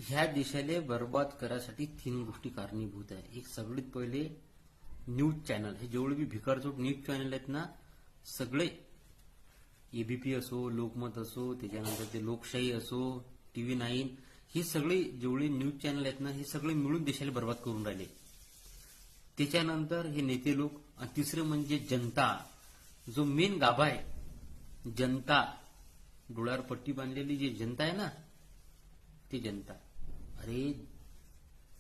ह्या देशाला बर्बाद करायसाठी 3 गोष्टी कारणीभूत आहे. एक सगळ्यात पहिले न्यूज चॅनल. हे जेवढे बी भिकारचोट न्यूज चॅनल आहेत ना, सगळे एबीपी असो, लोकमत असो, त्याच्यानंतर ते लोकशाही असो, टीव्ही 9, हे सगळे जेवढे न्यूज चॅनल आहेत ना, हे सगळे मिळून देशाला बर्बाद करून राहिले. त्याच्यानंतर हे नेते लोक, आणि तिसरं म्हणजे जनता. जो मेन गाभा आहे जनता, डोळ्यावर पट्टी बांधलेली जी जनता आहे ना, ती जनता. अरे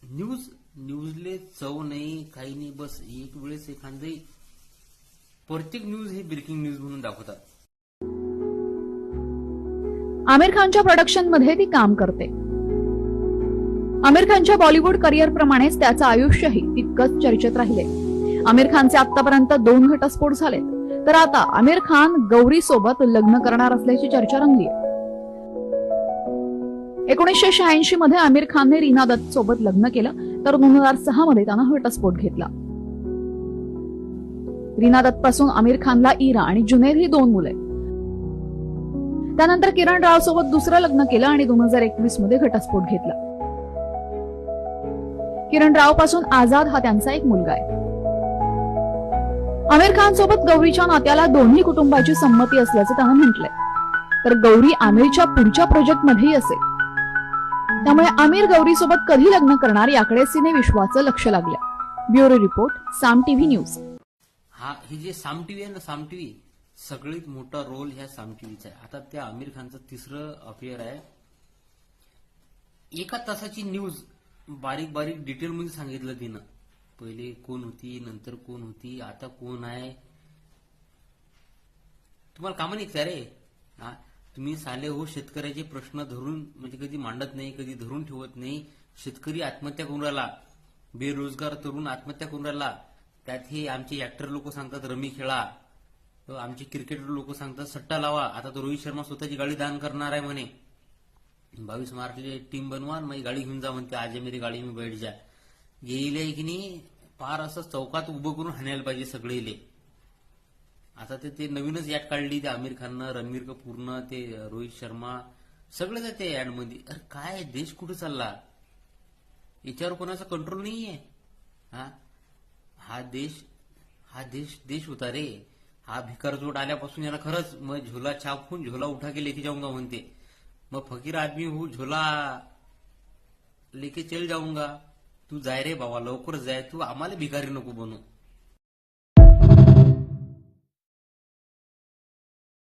न्यूजले चव नाही, काही नाही. बस एक वेळेस एखादी प्रत्येक न्यूज हे ब्रेकिंग न्यूज म्हणून दाखवतात. आमिर खानच्या प्रोडक्शन मध्ये ती काम करते. आमिर खानच्या बॉलिवूड करिअर प्रमाणेच त्याचं आयुष्यही तितकंच चर्चेत राहिले. आमिर खानचे आतापर्यंत 2 घटस्फोट झालेत, तर आता आमिर खान गौरी सोबत लग्न करणार असल्याची चर्चा रंगली. 1986 मध्ये आमिर खानने रीना दत्त सोबत लग्न केलं, तर 2006 मध्ये त्यानं घटस्फोट घेतला. रीना दत्त पासून आमिर खानला इरा आणि जुनैद ही 2 मुले. त्यानंतर किरण राव सोबत दुसरं लग्न केलं आणि 2021 मध्ये घटस्फोट घेतला. किरण राव पासून आझाद हा त्यांचा एक मुलगा आहे. आमिर खान सोबत गौरीच्या नात्याला दोन्ही कुटुंबाची संमती असल्याचं त्यानं म्हटलंय. तर गौरी आमिरच्या पुढच्या प्रोजेक्ट मध्येही असेल. त्यामुळे आमिर गौरी सोबत कधी लग्न करणार याकडे सिने विश्वाचं लक्ष लागलं. ब्युरो रिपोर्ट, साम टीव्ही न्यूज. हे जे साम टीव्ही आहे ना, साम टीव्ही सगळ्यात मोठा रोल ह्या साम टीव्हीचा आहे. आता त्या आमिर खानचं 3रं अफेअर आहे. 1 तासाची न्यूज बारीक बारीक डिटेल मध्ये सांगितलं तिनं. पहिले कोण होती, नंतर कोण होती, आता कोण आहे. तुम्हाला कामं नाही का रे? तुम्ही साले हो शेतकऱ्याचे प्रश्न धरून म्हणजे कधी मांडत नाही, कधी धरून ठेवत नाही. शेतकरी आत्महत्या करून राहिला, बेरोजगार तरुण आत्महत्या करून राहिला. त्यात हे आमचे ऍक्टर लोक सांगतात रमी खेळा, आमचे क्रिकेटर लोक सांगतात सट्टा लावा. आता तो रोहित शर्मा स्वतःची गाडी दान करणार आहे म्हणे. 22 मार्चला टीम बनवा, माझी गाडी घेऊन जा म्हणते. आज मेरी गाडी मी बैठ जा. येईल की नाही, पार असं चौकात उभं करून हाणायला पाहिजे सगळेले. आता ते नवीनच ऍड काढली त्या आमिर खाननं, रणबीर कपूरनं, ते रोहित शर्मा, सगळे जाते ऍड मध्ये. अरे काय देश कुठे चालला? याच्यावर कोणाचा कंट्रोल नाहीये. हा देश होता रे. हा भिकारचोट आल्यापासून याला खरंच मग झोला छापून झोला उठा के लेके जाऊंगा म्हणते. मग फकीर आदमी हूँ, झोला लेके चल जाऊंगा. तू जाय रे बाबा, लवकर जाय. तू आम्हाला भिकारी नको बनू.